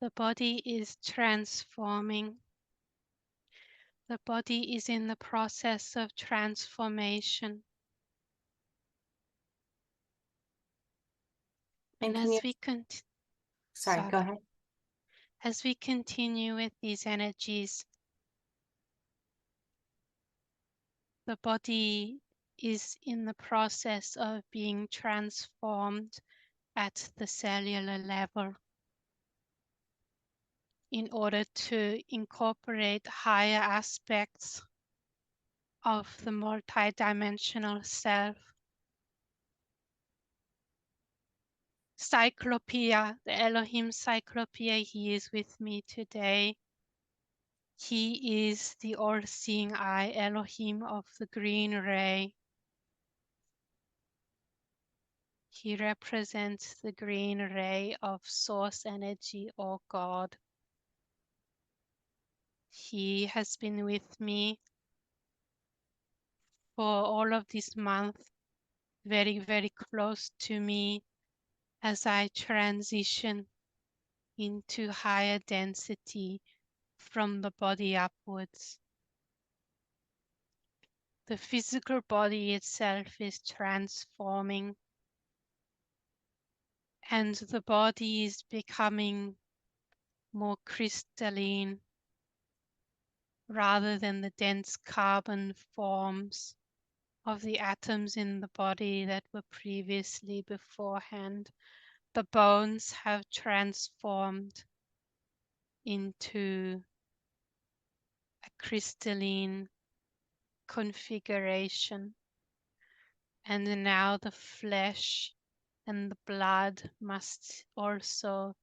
The body is transforming. The body is in the process of transformation. And And can you, sorry, go ahead. as we continue with these energies, the body is in the process of being transformed at the cellular level in order to incorporate higher aspects of the multidimensional self. Cyclopea, the Elohim Cyclopea, he is with me today. He is the all-seeing eye, Elohim of the green ray. He represents the green ray of source energy or God. He has been with me for all of this month, very, very close to me as I transition into higher density from the body upwards. The physical body itself is transforming, and the body is becoming more crystalline rather than the dense carbon forms of the atoms in the body that were previously beforehand. The bones have transformed into a crystalline configuration, and now the flesh and the blood must also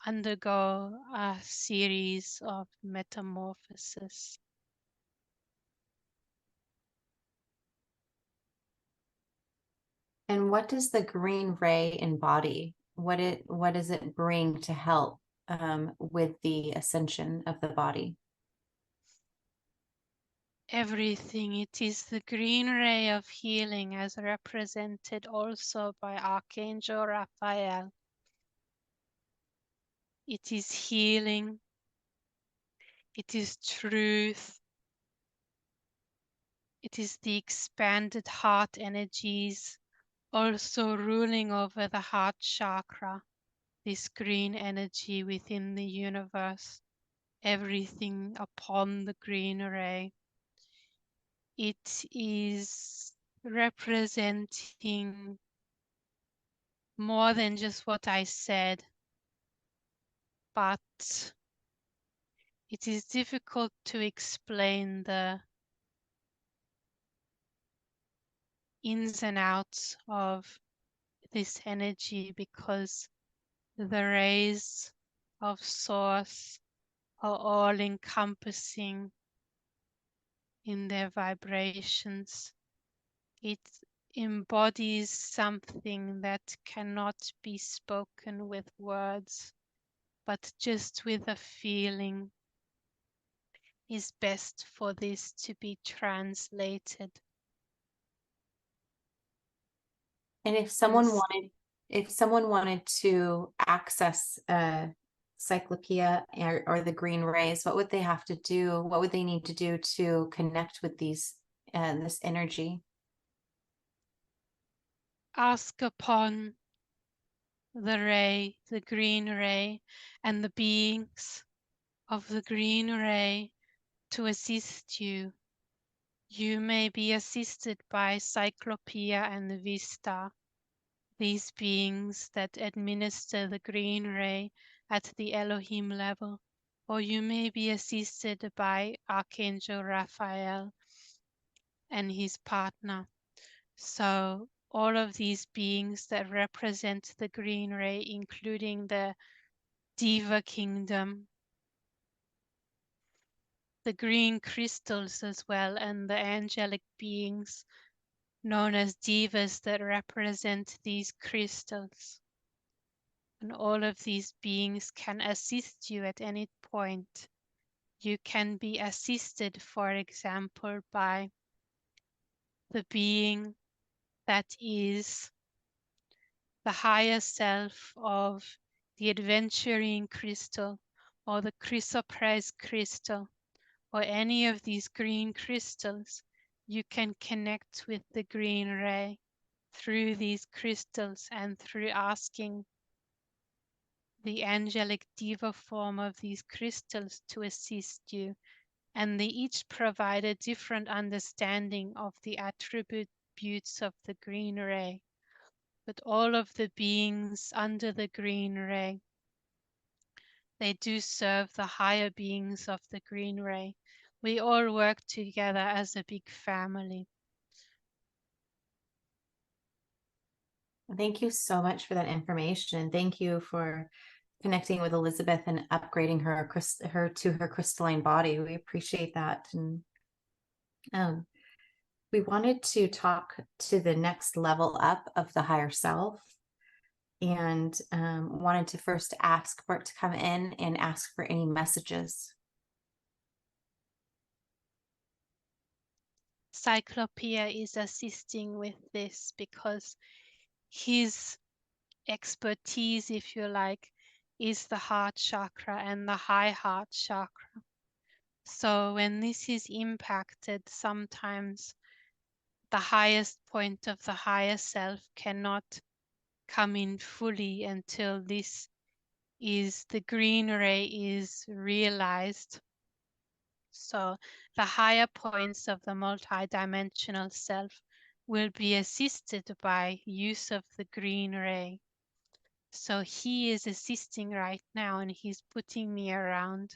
undergo a series of metamorphosis. And what does the green ray embody? What does it bring to help with the ascension of the body? Everything. It is the green ray of healing as represented also by Archangel Raphael. It is healing. It is truth. It is the expanded heart energies also ruling over the heart chakra, this green energy within the universe, everything upon the green ray. It is representing more than just what I said, but it is difficult to explain the ins and outs of this energy because the rays of source are all encompassing in their vibrations. It embodies something that cannot be spoken with words, but just with a feeling is best for this to be translated. And if someone wanted to access Cyclopea or the green rays, what would they have to do? What would they need to do to connect with this energy? Ask upon the ray, the green ray, and the beings of the green ray to assist you. You may be assisted by Cyclopea and Vista, these beings that administer the green ray at the Elohim level, or you may be assisted by Archangel Raphael and his partner. So all of these beings that represent the green ray, including the Diva kingdom, the green crystals as well, and the angelic beings known as divas that represent these crystals. And all of these beings can assist you at any point. You can be assisted, for example, by the being that is the higher self of the adventurine crystal, or the chrysoprase crystal, or any of these green crystals, you can connect with the green ray through these crystals and through asking the angelic diva form of these crystals to assist you. And they each provide a different understanding of the attributes of the green ray. But all of the beings under the green ray, they do serve the higher beings of the green ray. We all work together as a big family. Thank you so much for that information. Thank you for connecting with Elizabeth and upgrading her to her crystalline body. We appreciate that. And we wanted to talk to the next level up of the higher self, and wanted to first ask for it to come in and ask for any messages. Cyclopea is assisting with this because his expertise, if you like, is the heart chakra and the high heart chakra. So when this is impacted, sometimes the highest point of the higher self cannot come in fully until the green ray is realized. So the higher points of the multidimensional self will be assisted by use of the green ray. So he is assisting right now, and he's putting me around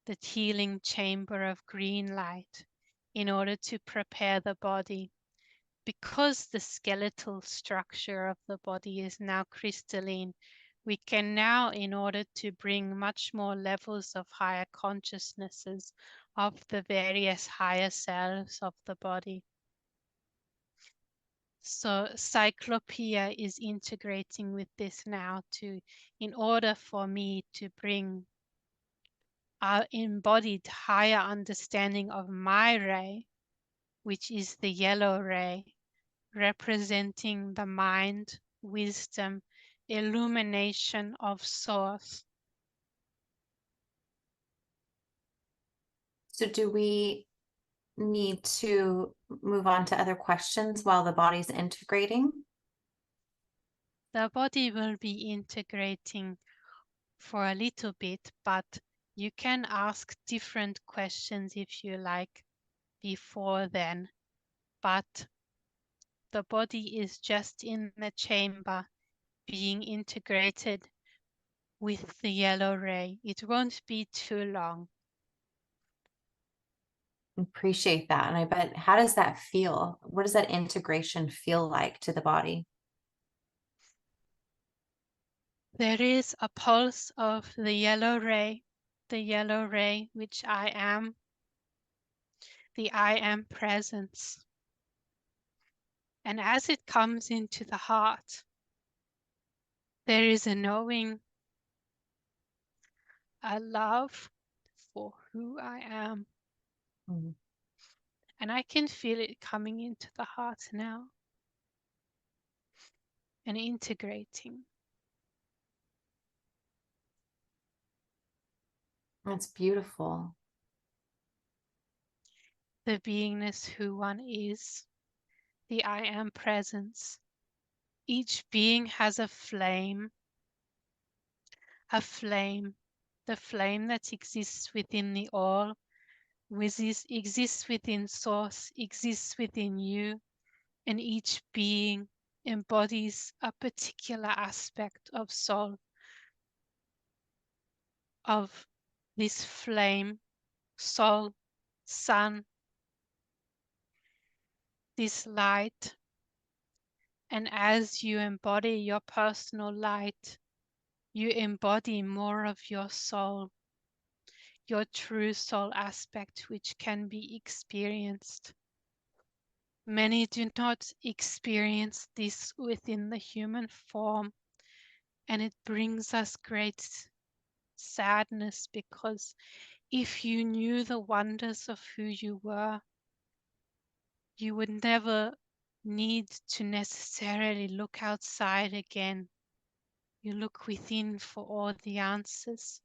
the healing chamber of green light in order to prepare the body. Because the skeletal structure of the body is now crystalline, we can now, in order to bring much more levels of higher consciousnesses of the various higher selves of the body. So Cyclopea is integrating with this now in order for me to bring our embodied higher understanding of my ray, which is the yellow ray, representing the mind, wisdom, illumination of source. So do we need to move on to other questions while the body's integrating? The body will be integrating for a little bit, but you can ask different questions if you like before then. But the body is just in the chamber being integrated with the yellow ray. It won't be too long. Appreciate that. And I bet, how does that feel? What does that integration feel like to the body? There is a pulse of the yellow ray which I am, the I am presence. And as it comes into the heart, there is a knowing, a love for who I am. Mm. And I can feel it coming into the heart now and integrating. That's beautiful. The beingness who one is, the I am presence. Each being has a flame, the flame that exists within the all, exists within source, exists within you, and each being embodies a particular aspect of soul, of this flame, soul, sun, this light. And as you embody your personal light, you embody more of your soul, your true soul aspect, which can be experienced. Many do not experience this within the human form, and it brings us great sadness, because if you knew the wonders of who you were, you would never need to necessarily look outside again. You look within for all the answers,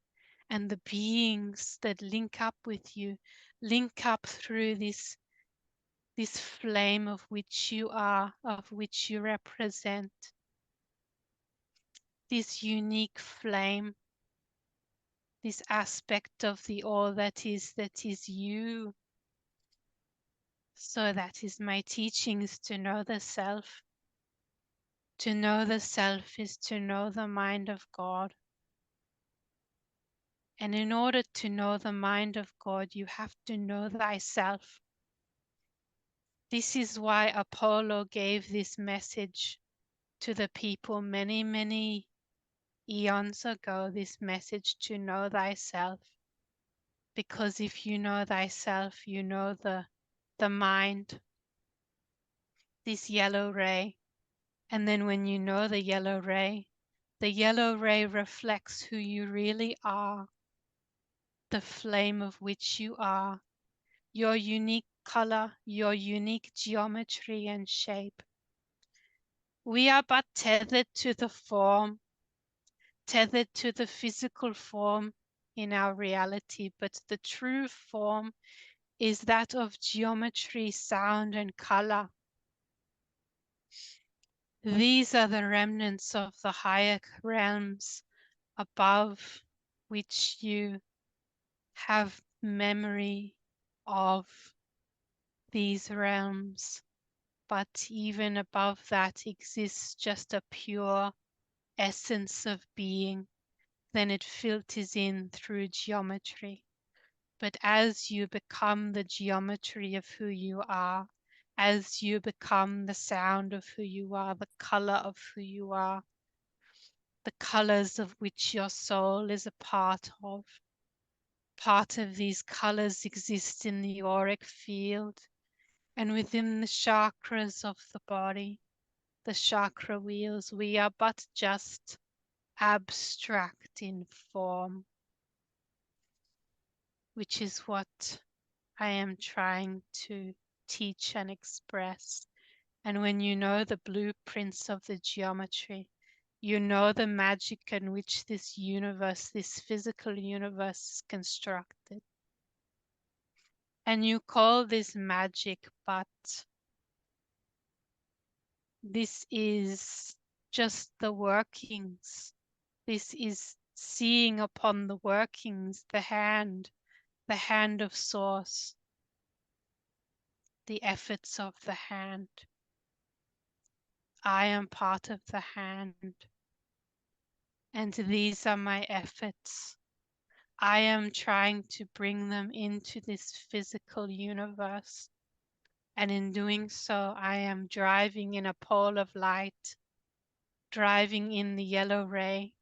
and the beings that link up with you link up through this flame of which you are, of which you represent, this unique flame, this aspect of the all that is you. So that is my teachings, to know the self. To know the self is to know the mind of God. And in order to know the mind of God, you have to know thyself. This is why Apollo gave this message to the people many, many eons ago, this message to know thyself. Because if you know thyself, you know the mind, this yellow ray. And then when you know the yellow ray reflects who you really are, the flame of which you are, your unique color, your unique geometry and shape. We are but tethered to the form, tethered to the physical form in our reality, but the true form is that of geometry, sound, and color. These are the remnants of the higher realms above which you have memory of these realms. But even above that exists just a pure essence of being. Then it filters in through geometry. But as you become the geometry of who you are, as you become the sound of who you are, the color of who you are, the colors of which your soul is a part of these colors exist in the auric field and within the chakras of the body, the chakra wheels. We are but just abstract in form, which is what I am trying to teach and express. And when you know the blueprints of the geometry, you know the magic in which this universe, this physical universe, is constructed. And you call this magic, but this is just the workings. This is seeing upon the workings, the hand of source, the efforts of the hand. I am part of the hand, and these are my efforts. I am trying to bring them into this physical universe, and in doing so, I am driving in a pole of light, driving in the yellow ray,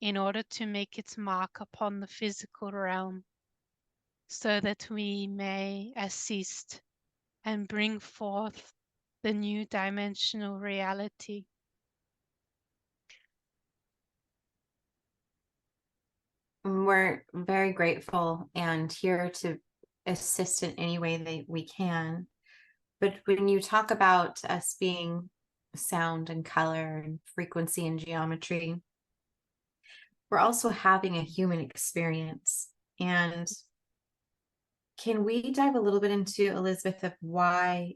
in order to make its mark upon the physical realm, so that we may assist and bring forth the new dimensional reality. We're very grateful and here to assist in any way that we can. But when you talk about us being sound and color and frequency and geometry, we're also having a human experience. And can we dive a little bit into, Elizabeth, of why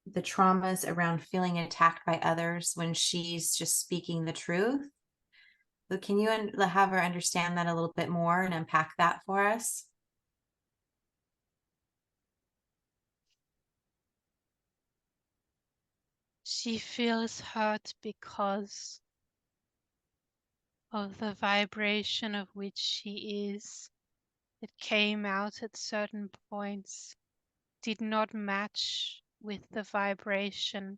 the traumas around feeling attacked by others when she's just speaking the truth? So can you have her understand that a little bit more and unpack that for us? She feels hurt because of the vibration of which she is. It came out at certain points, did not match with the vibration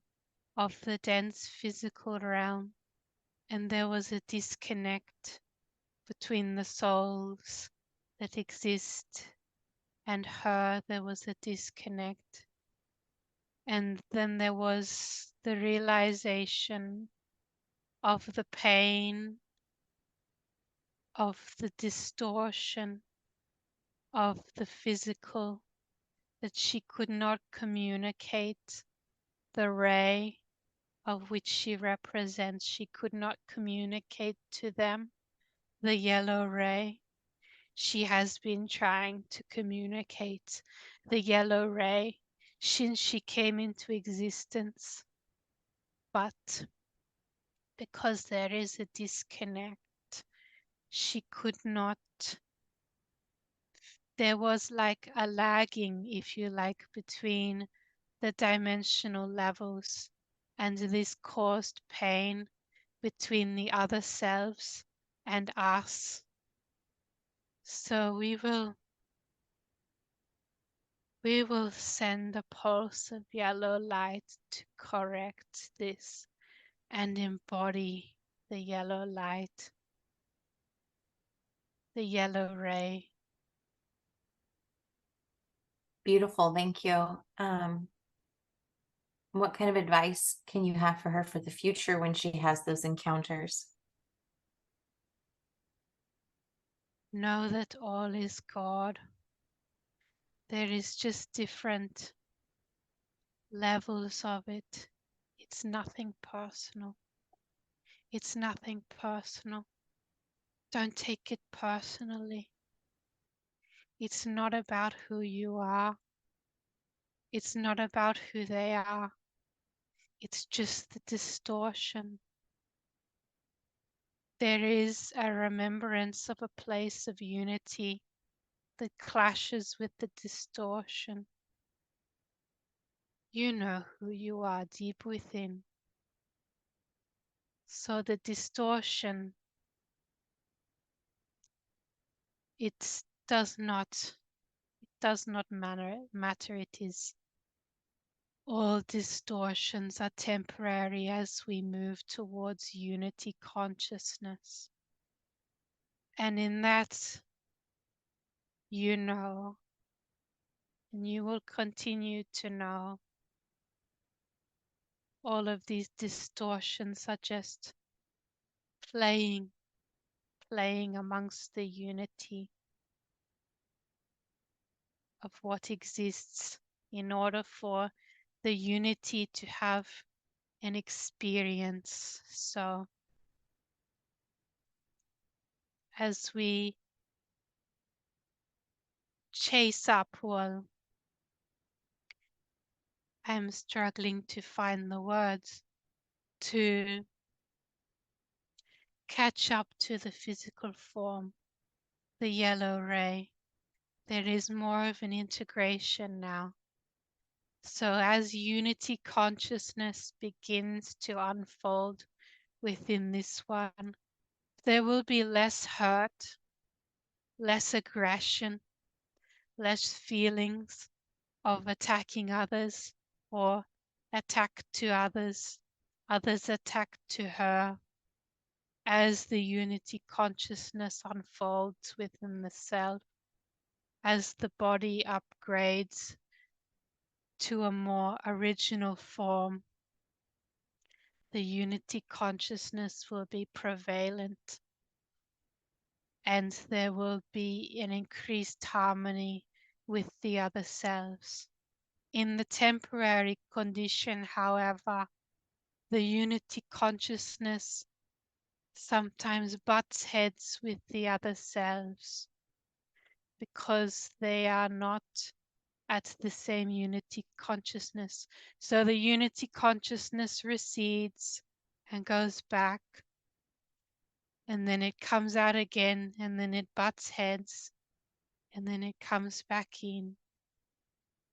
of the dense physical realm, and there was a disconnect between the souls that exist and her. There was a disconnect. And then there was the realization of the pain, of the distortion of the physical, that she could not communicate the ray of which she represents, she could not communicate to them the yellow ray. She has been trying to communicate the yellow ray since she came into existence. But because there is a disconnect, she could not. There was like a lagging, if you like, between the dimensional levels, and this caused pain between the other selves and us. So we will send a pulse of yellow light to correct this and embody the yellow light, the yellow ray. Beautiful. Thank you. What kind of advice can you have for her for the future when she has those encounters? Know that all is God. There is just different levels of it. It's nothing personal. It's nothing personal. Don't take it personally. It's not about who you are. It's not about who they are. It's just the distortion. There is a remembrance of a place of unity that clashes with the distortion. You know who you are deep within. So the distortion, it does not matter. It is, all distortions are temporary as we move towards unity consciousness. And in that, you know, and you will continue to know, all of these distortions are just playing amongst the unity of what exists in order for the unity to have an experience. So as we chase up, well, I'm struggling to find the words, to catch up to the physical form, the yellow ray. There is more of an integration now. So as unity consciousness begins to unfold within this one, there will be less hurt, less aggression, less feelings of attacking others or attack to others, others attack to her. As the unity consciousness unfolds within the self, as the body upgrades to a more original form, the unity consciousness will be prevalent, and there will be an increased harmony with the other selves. In the temporary condition, however, the unity consciousness sometimes butts heads with the other selves because they are not at the same unity consciousness. So the unity consciousness recedes and goes back, and then it comes out again, and then it butts heads, and then it comes back in.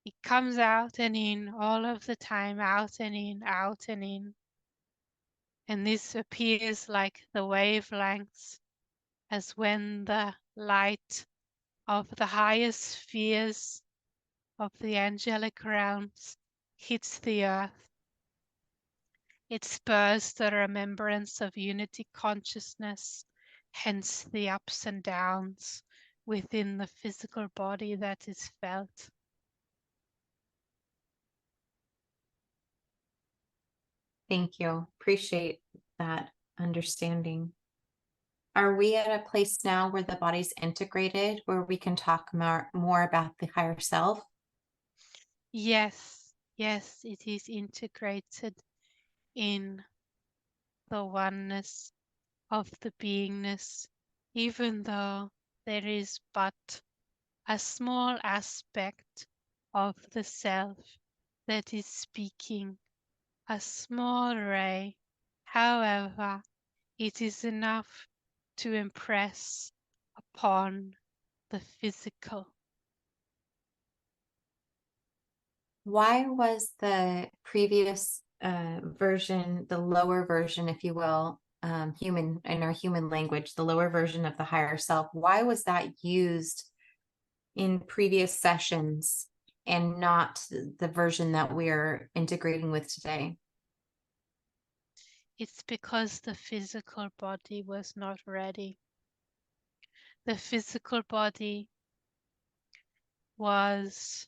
It comes out and in all of the time, out and in, out and in. And this appears like the wavelengths, as when the light of the highest spheres of the angelic realms hits the earth. It spurs the remembrance of unity consciousness, hence the ups and downs within the physical body that is felt. Thank you. Appreciate that understanding. Are we at a place now where the body's integrated, where we can talk more about the higher self? Yes, yes, it is integrated. in the oneness of the beingness, even though there is but a small aspect of the self that is speaking, a small ray. However, it is enough to impress upon the physical. Why was the previous version, the lower version, if you will, human in our human language, the lower version of the higher self, why was that used in previous sessions and not the version that we're integrating with today? It's because the physical body was not ready. The physical body was,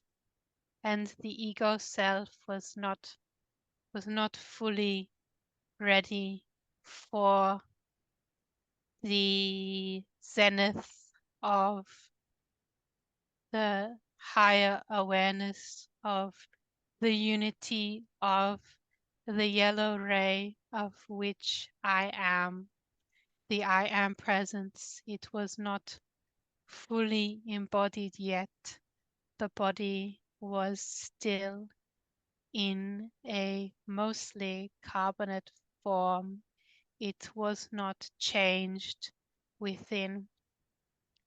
and the ego self was not fully ready for the zenith of the higher awareness of the unity of the yellow ray of which I am, the I am presence. It was not fully embodied yet. The body was still in a mostly carbonate form. It was not changed within.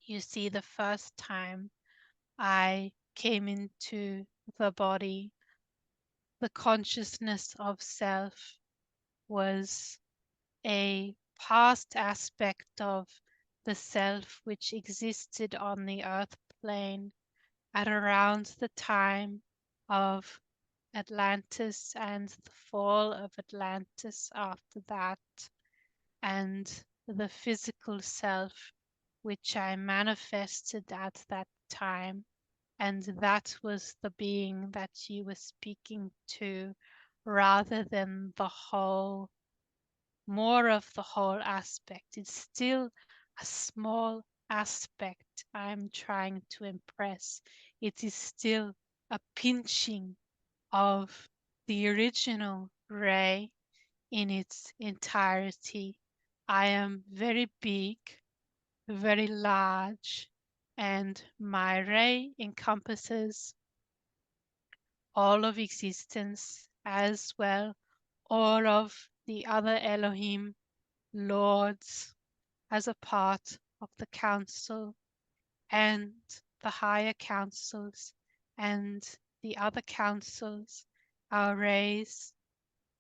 You see, the first time I came into the body, the consciousness of self was a past aspect of the self which existed on the earth plane at around the time of Atlantis and the fall of Atlantis after that, and the physical self which I manifested at that time. And that was the being that you were speaking to, rather than the whole, more of the whole aspect. It's still a small aspect I'm trying to impress. It is still a pinching of the original ray in its entirety. I am very big, very large, and my ray encompasses all of existence, as well all of the other Elohim lords as a part of the council, and the higher councils and the other councils. Our rays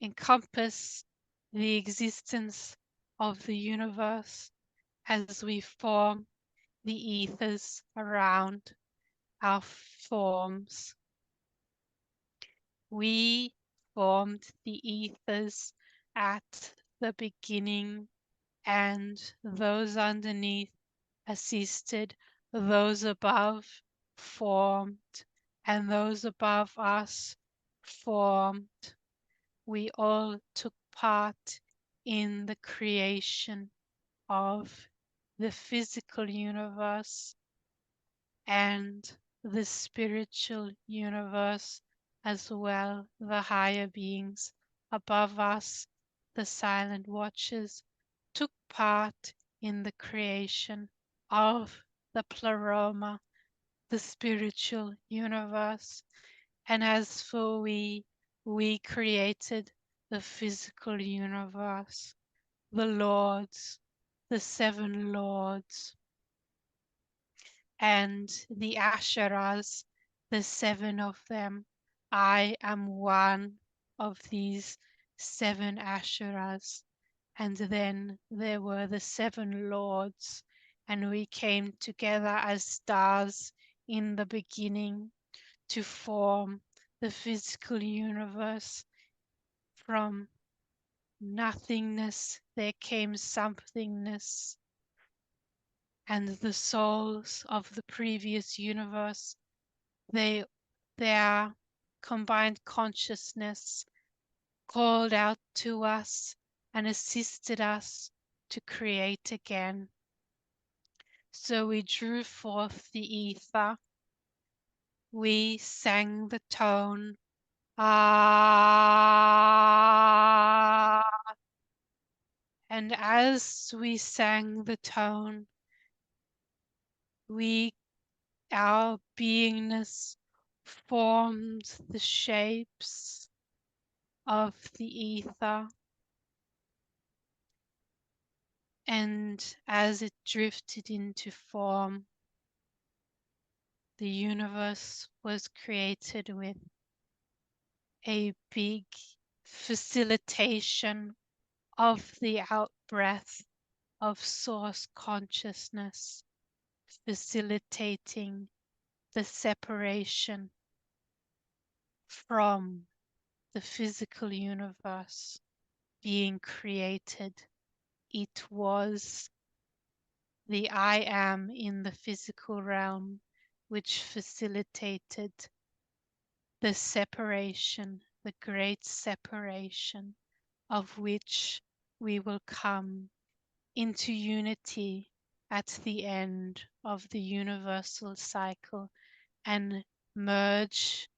encompass the existence of the universe as we form the ethers around our forms. We formed the ethers at the beginning, and those underneath assisted, those above formed, and those above us formed. We all took part in the creation of the physical universe and the spiritual universe as well. The higher beings above us, the silent watchers, took part in the creation of the pleroma, the spiritual universe. And as for we created the physical universe, the lords, the seven lords, and the Asheras, the seven of them. I am one of these seven Asheras. And then there were the seven lords, and we came together as stars in the beginning to form the physical universe. From nothingness there came somethingness, and the souls of the previous universe, their combined consciousness called out to us and assisted us to create again. So we drew forth the ether, we sang the tone Ah. And as we sang the tone, our beingness formed the shapes of the ether, and as it drifted into form, the universe was created with a big facilitation of the out-breath of source consciousness, facilitating the separation from the physical universe being created. It was the I am in the physical realm which facilitated the separation, the great separation, of which we will come into unity at the end of the universal cycle and merge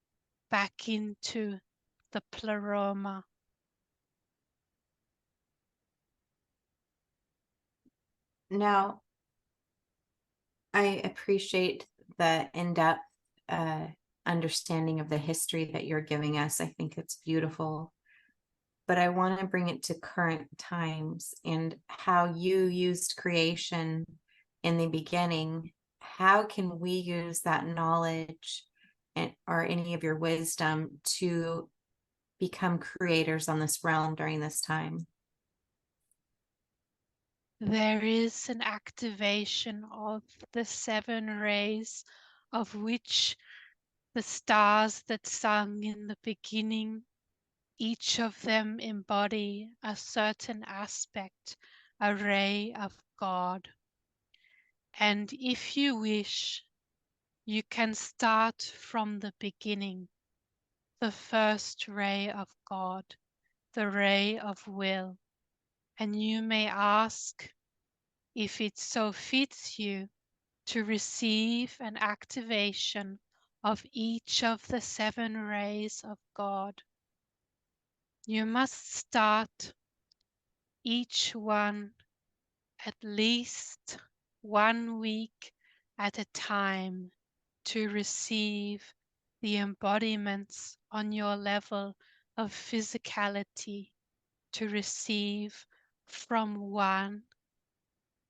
back into the pleroma. Now, I appreciate the in-depth understanding of the history that you're giving us. I think it's beautiful. But I want to bring it to current times and how you used creation in the beginning. How can we use that knowledge or any of your wisdom to become creators on this realm during this time? There is an activation of the 7 rays, of which the stars that sung in the beginning, each of them embody a certain aspect, a ray of God. And if you wish, you can start from the beginning, the first ray of God, the ray of will. And you may ask, if it so fits you, to receive an activation of each of the 7 rays of God. You must start each one at least 1 week at a time to receive the embodiments on your level of physicality, to receive from 1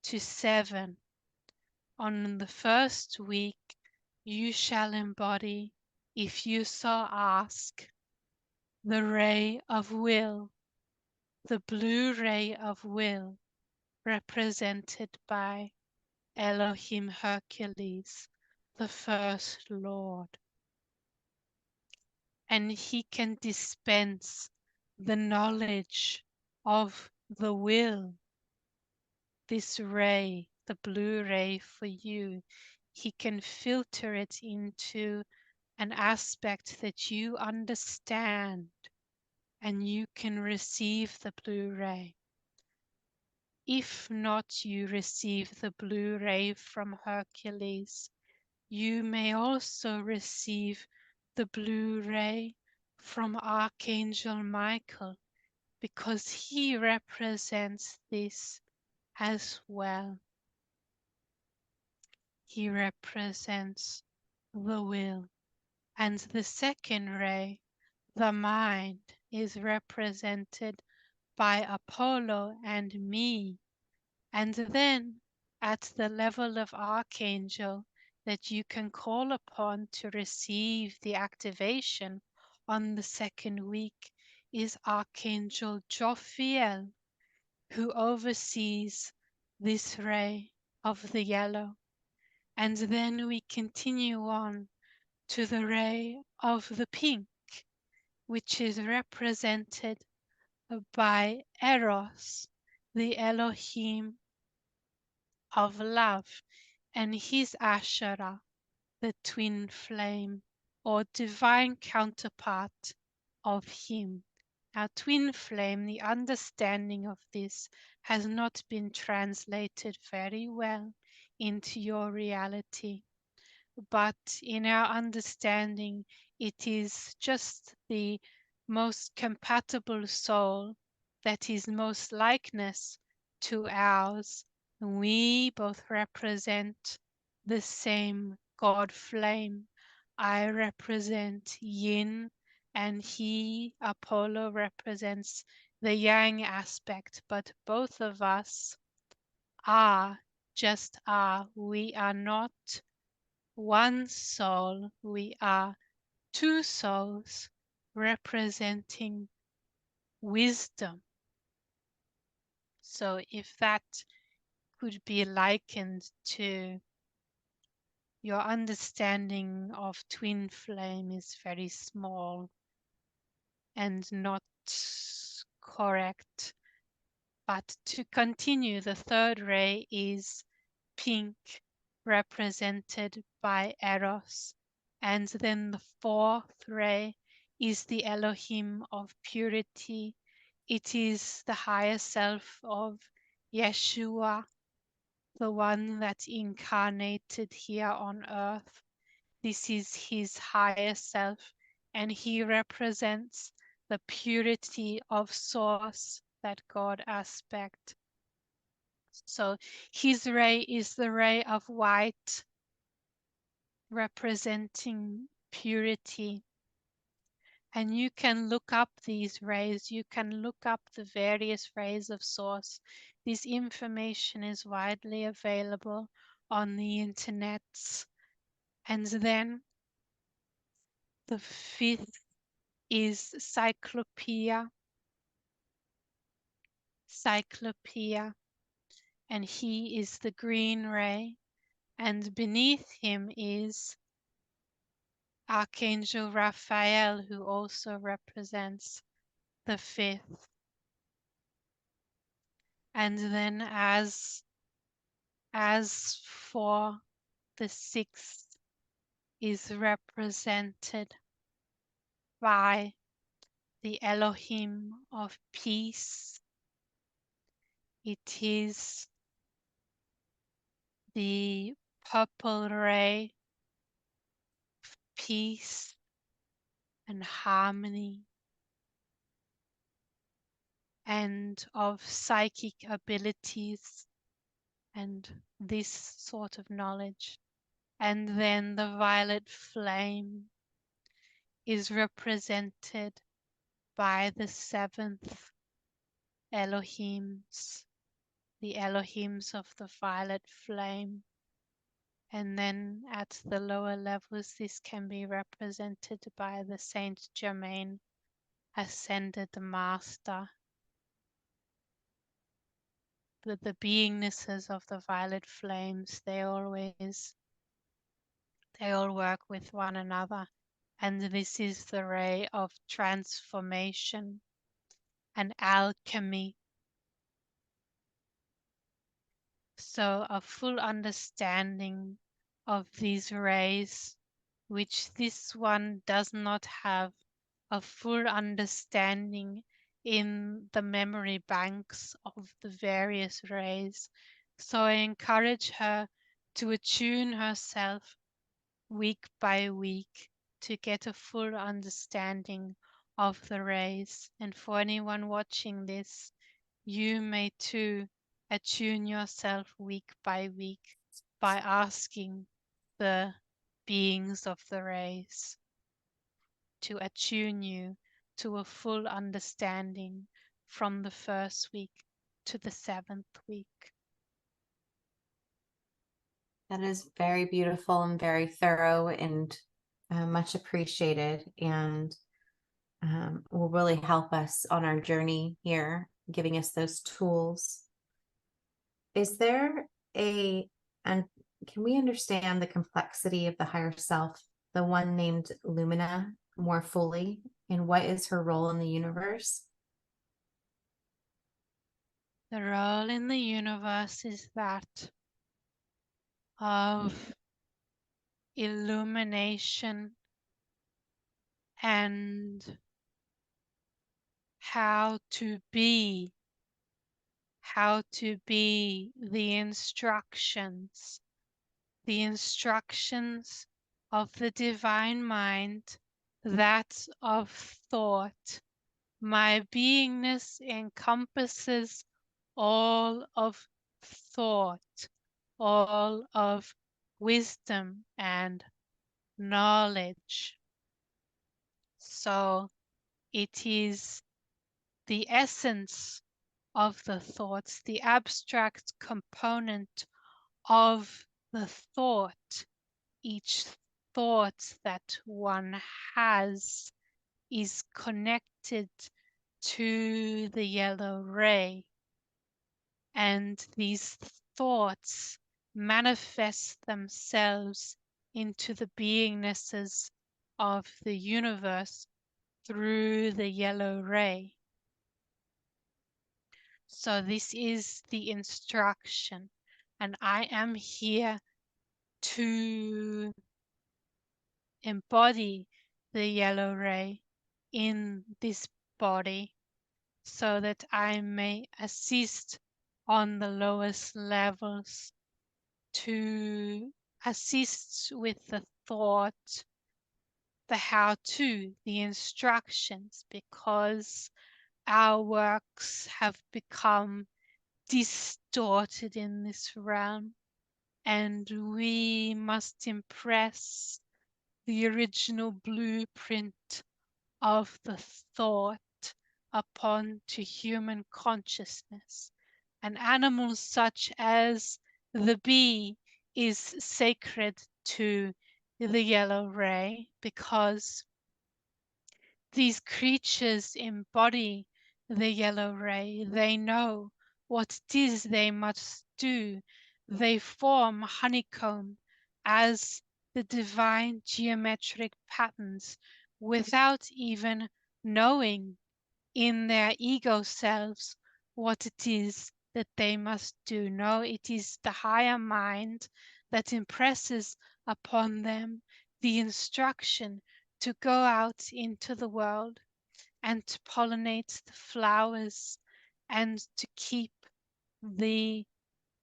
to 7. On the first week, you shall embody, if you so ask, the ray of will, the blue ray of will, represented by Elohim Hercules, the first Lord. And he can dispense the knowledge of the will, this ray, the blue ray for you. He can filter it into an aspect that you understand, and you can receive the blue ray. If not, you receive the blue ray from Hercules. You may also receive the blue ray from Archangel Michael, because he represents this as well. He represents the will. And the second ray, the mind, is represented by Apollo and me. And then at the level of Archangel that you can call upon to receive the activation on the second week is Archangel Jophiel, who oversees this ray of the yellow. And then we continue on to the ray of the pink, which is represented by Eros, the Elohim of love, and his Asherah, the twin flame or divine counterpart of him. Now, twin flame, the understanding of this has not been translated very well into your reality. But in our understanding, It is just the most compatible soul that is most likeness to ours. We both represent the same God flame. I represent yin, and he, Apollo, represents the yang aspect, but both of us are, just are. We are not one soul, we are two souls representing wisdom. So if that could be likened to your understanding of twin flame is very small and not correct. But to continue, the third ray is pink, represented by Eros. And then the fourth ray is the Elohim of purity. It is the higher self of Yeshua, the one that incarnated here on earth. This is his higher self, and he represents the purity of source, that God aspect. So his ray is the ray of white, representing purity. And you can look up these rays, you can look up the various rays of source. This information is widely available on the internets. And then the fifth is Cyclopeia. Cyclopeia. And he is the green ray. And beneath him is Archangel Raphael, who also represents the fifth. And then as for the sixth is represented by the Elohim of peace. It is the purple ray of peace and harmony and of psychic abilities and this sort of knowledge. And then the violet flame is represented by the seventh Elohims, the Elohims of the violet flame. And then at the lower levels, this can be represented by the Saint Germain Ascended Master. The beingnesses of the violet flames, they all work with one another. And this is the ray of transformation and alchemy. So a full understanding of these rays, which this one does not have a full understanding in the memory banks of the various rays. So I encourage her to attune herself week by week to get a full understanding of the rays. And for anyone watching this, you may too attune yourself week by week by asking the beings of the rays to attune you to a full understanding from the first week to the 7th week. That is very beautiful and very thorough and much appreciated, and will really help us on our journey here, giving us those tools. Is there and can we understand the complexity of the higher self, the one named Lumina, more fully, and what is her role in the universe? The role in the universe is that of illumination and how to be the instructions of the divine mind that of thought. My beingness encompasses all of thought, all of wisdom and knowledge. So it is the essence of the thoughts, the abstract component of the thought. Each thought that one has is connected to the yellow ray, and these thoughts manifest themselves into the beingnesses of the universe through the yellow ray. So this is the instruction, and I am here to embody the yellow ray in this body so that I may assist on the lowest levels to assist with the thought, the how-to, the instructions, because our works have become distorted in this realm, and we must impress the original blueprint of the thought upon to human consciousness. And animals such as the bee is sacred to the yellow ray because these creatures embody the yellow ray. They know what it is they must do. They form honeycomb as the divine geometric patterns without even knowing in their ego selves what it is that they must do. No, it is the higher mind that impresses upon them the instruction to go out into the world and to pollinate the flowers and to keep the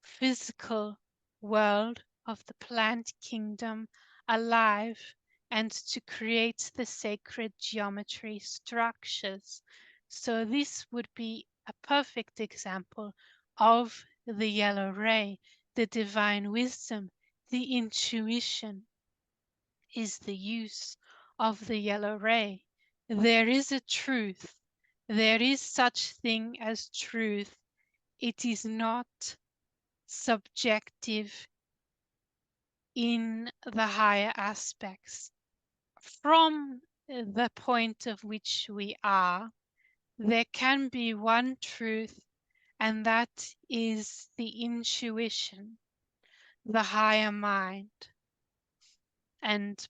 physical world of the plant kingdom alive and to create the sacred geometry structures. So this would be a perfect example of the yellow ray, the divine wisdom, the intuition is the use of the yellow ray. There is a truth. There is such thing as truth. It is not subjective in the higher aspects. From the point of which we are, there can be one truth, and that is the intuition, the higher mind. And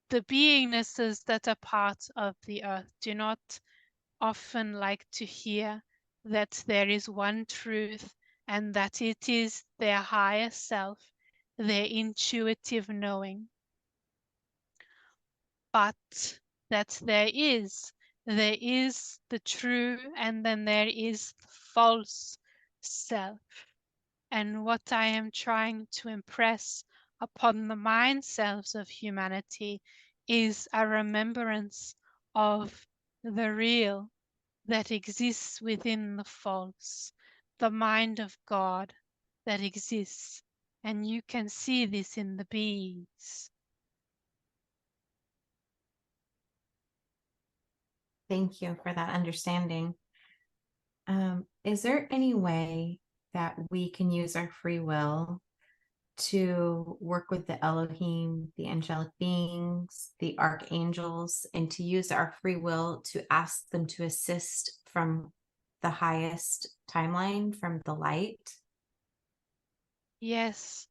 the beingnesses that are part of the earth do not often like to hear that there is one truth and that it is their higher self, their intuitive knowing. But that there is the true and then there is the false self. And what I am trying to impress upon the mind selves of humanity is a remembrance of the real that exists within the false, the mind of God that exists. And you can see this in the bees. Thank you for that understanding. Is there any way that we can use our free will to work with the Elohim, the angelic beings, the archangels, and to use our free will to ask them to assist from the highest timeline, from the light? Yes,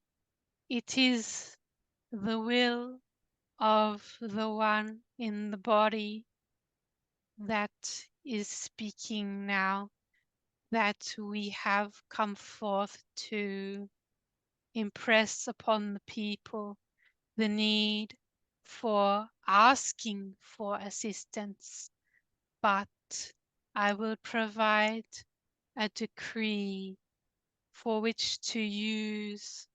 it is the will of the one in the body that is speaking now, that we have come forth to impress upon the people the need for asking for assistance. But I will provide a decree for which to use,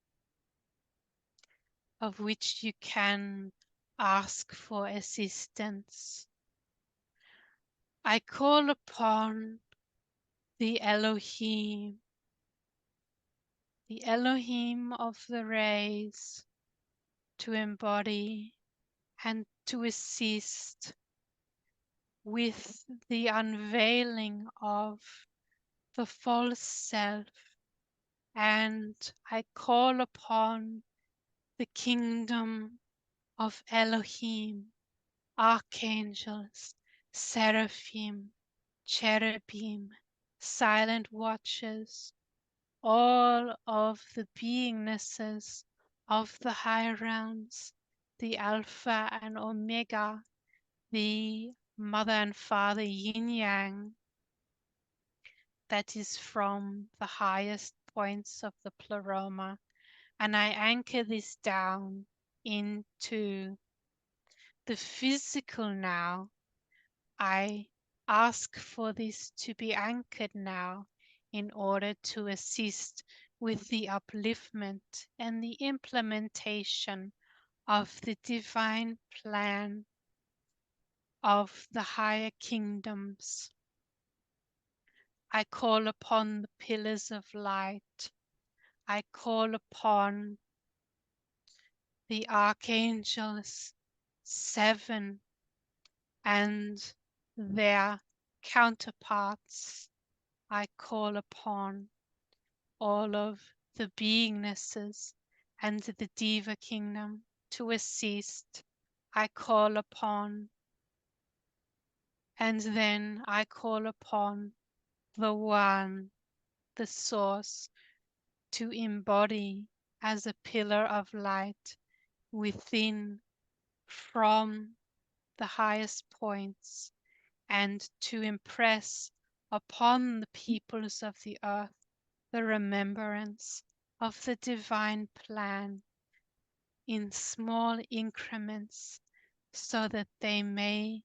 of which you can ask for assistance. I call upon the Elohim of the rays, to embody and to assist with the unveiling of the false self. And I call upon the kingdom of Elohim, archangels, seraphim, cherubim, silent watchers, all of the beingnesses of the high realms, the Alpha and Omega, the Mother and Father Yin Yang, that is from the highest points of the pleroma. And I anchor this down into the physical now. I ask for this to be anchored now in order to assist with the upliftment and the implementation of the divine plan of the higher kingdoms. I call upon the pillars of light. I call upon the archangels, 7, and their counterparts. I call upon all of the beingnesses and the Diva Kingdom to assist. I call upon, and then I call upon the One, the Source, to embody as a pillar of light within, from the highest points, and to impress upon the peoples of the earth the remembrance of the divine plan in small increments, so that they may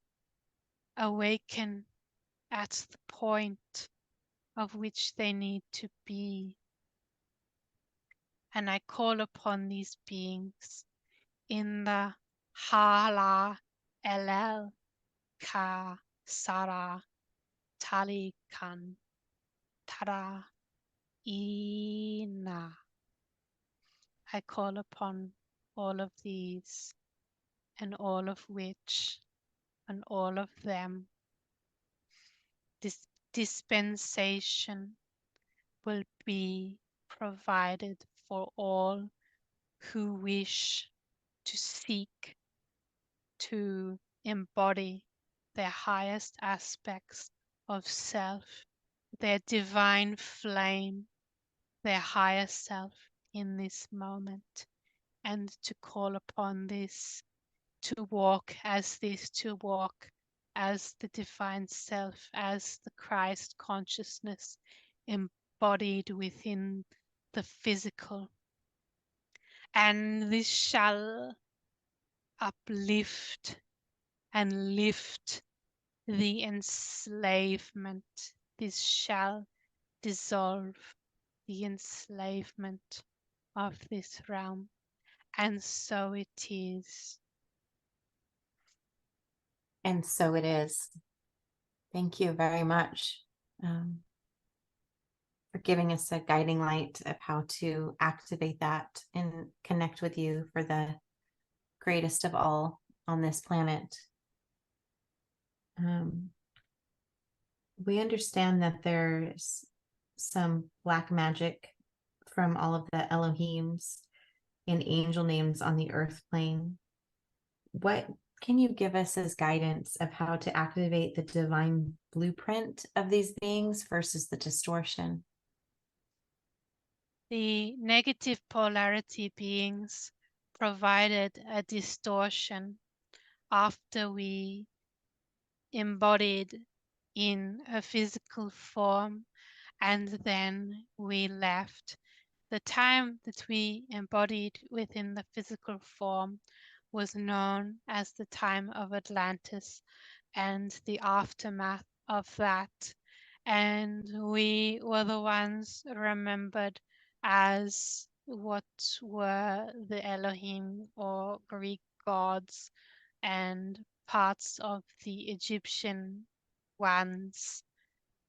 awaken at the point of which they need to be. And I call upon these beings in the Hala Elel Ka Sara Tali Kan Tara Ina. I call upon all of these, and all of which, and all of them. This dispensation will be provided for all who wish to seek to embody their highest aspects of self, their divine flame, their higher self in this moment, and to call upon this, to walk as this, to walk as the divine self, as the Christ consciousness embodied within the physical. And this shall uplift and lift the enslavement. This shall dissolve the enslavement of this realm. And so it is. And so it is. Thank you very much for giving us a guiding light of how to activate that and connect with you for the greatest of all on this planet. We understand that there's some black magic from all of the Elohims and angel names on the earth plane. What can you give us as guidance of how to activate the divine blueprint of these beings versus the distortion? The negative polarity beings provided a distortion after we embodied in a physical form, and then we left. The time that we embodied within the physical form was known as the time of Atlantis and the aftermath of that. And we were the ones remembered as what were the Elohim or Greek gods and parts of the Egyptian ones.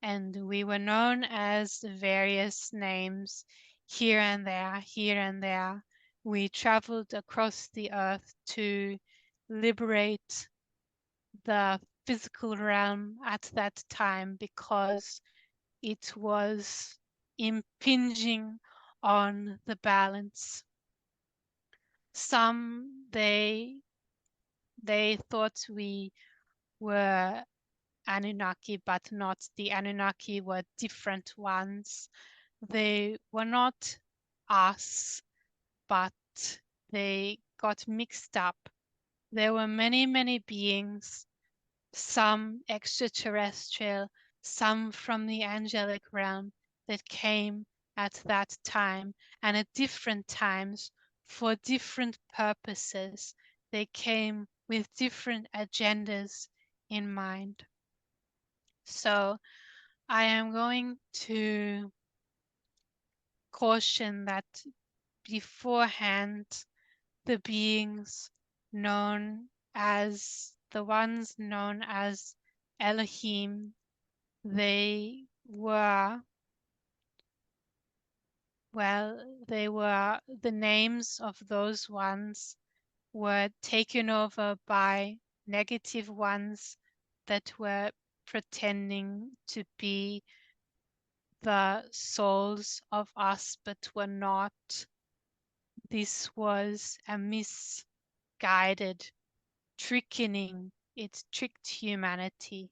And we were known as various names here and there, here and there. We traveled across the earth to liberate the physical realm at that time because it was impinging on the balance. Some they thought we were Anunnaki, but not the Anunnaki were different ones. They were not us, but they got mixed up. There were many, many beings, some extraterrestrial, some from the angelic realm that came at that time and at different times for different purposes. They came with different agendas in mind. So I am going to caution that beforehand, the beings known as the ones known as Elohim, they were, the names of those ones were taken over by negative ones that were pretending to be the souls of us, but were not. This was a misguided trickening. It tricked humanity.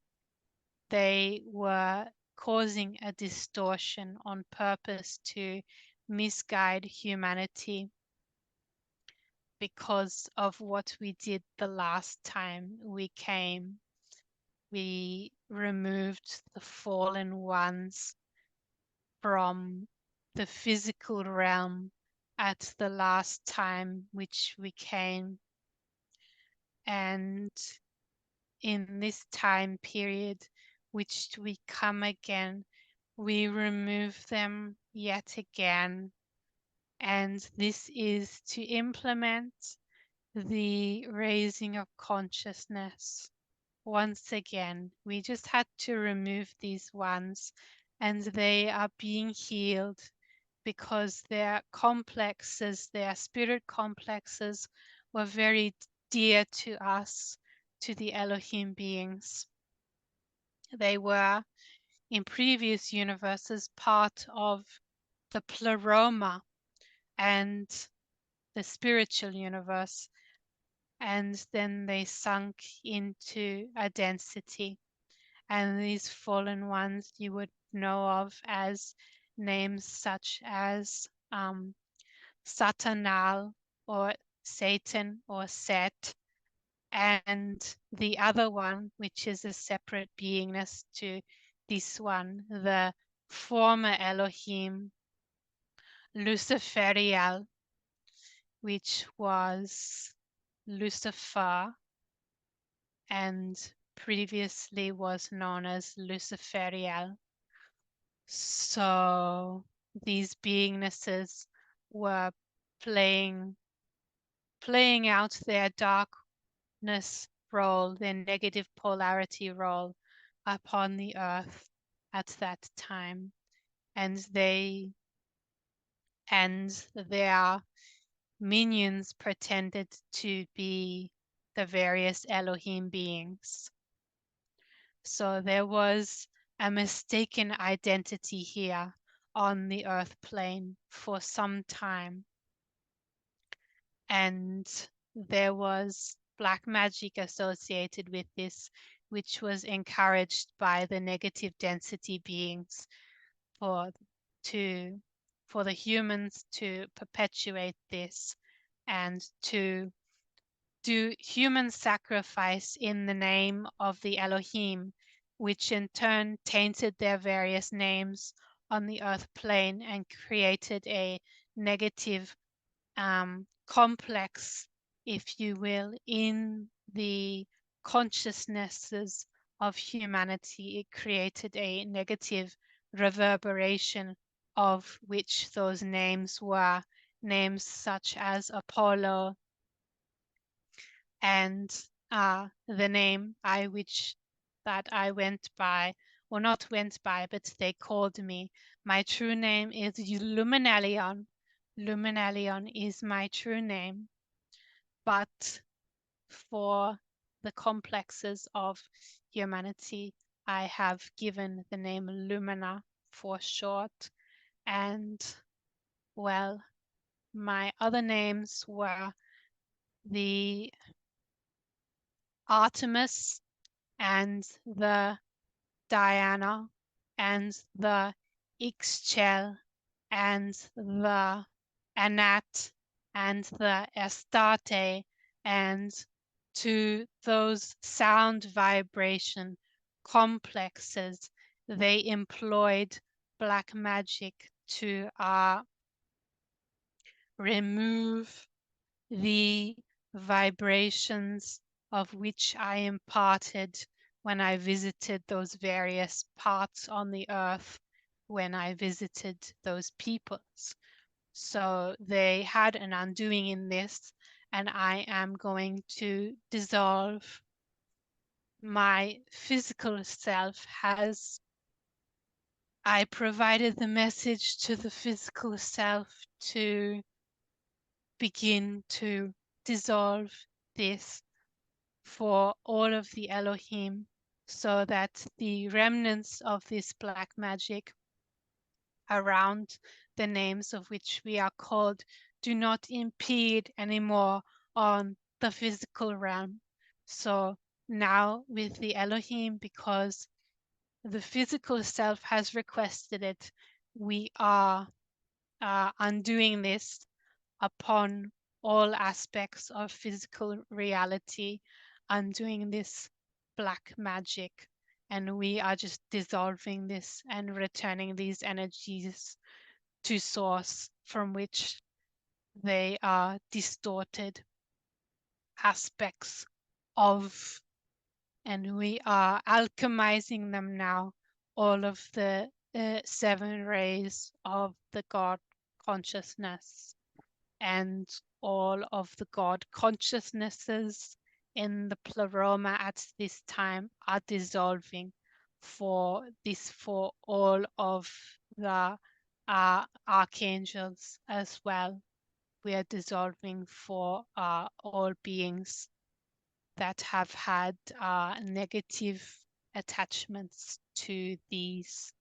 They were causing a distortion on purpose to misguide humanity because of what we did the last time we came. We removed the fallen ones from the physical realm at the last time which we came. And in this time period which we come again, we remove them yet again. And this is to implement the raising of consciousness. Once again, we just had to remove these ones, and they are being healed because their complexes, their spirit complexes, were very dear to us, to the Elohim beings. They were, in previous universes, part of the pleroma and the spiritual universe, and then they sunk into a density. And these fallen ones you would know of as names such as Satanal or Satan or Set, and the other one, which is a separate beingness to this one, the former Elohim, Luciferial, which was Lucifer and previously was known as Luciferial. So these beingnesses were playing out their darkness role, their negative polarity role upon the earth at that time. And their minions pretended to be the various Elohim beings. So there was a mistaken identity here on the earth plane for some time. And there was black magic associated with this, which was encouraged by the negative density beings for the humans to perpetuate this and to do human sacrifice in the name of the Elohim, which in turn tainted their various names on the earth plane and created a negative complex, if you will, in the consciousnesses of humanity. It created a negative reverberation of which those names were names such as Apollo, and the name that I went by, or not went by, but they called me. My true name is Luminalion. Luminalion is my true name, but for the complexes of humanity, I have given the name Lumina for short. And well, my other names were the Artemis and the Diana and the Ixchel and the Anat and the Astarte, and to those sound vibration complexes, they employed black magic to remove the vibrations of which I imparted when I visited those various parts on the earth, when I visited those peoples. So they had an undoing in this, and I am going to dissolve my physical self. I provided the message to the physical self to begin to dissolve this for all of the Elohim, so that the remnants of this black magic around the names of which we are called do not impede anymore on the physical realm. So now with the Elohim, because the physical self has requested it, we are undoing this upon all aspects of physical reality, undoing this black magic. And we are just dissolving this and returning these energies to source from which they are distorted aspects of, and we are alchemizing them now, all of the 7 rays of the God consciousness, and all of the God consciousnesses in the pleroma at this time are dissolving for all of the archangels as well. We are dissolving for all beings that have had negative attachments to these.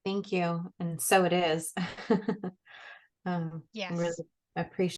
Thank you. And so it is. Yes. Really appreciate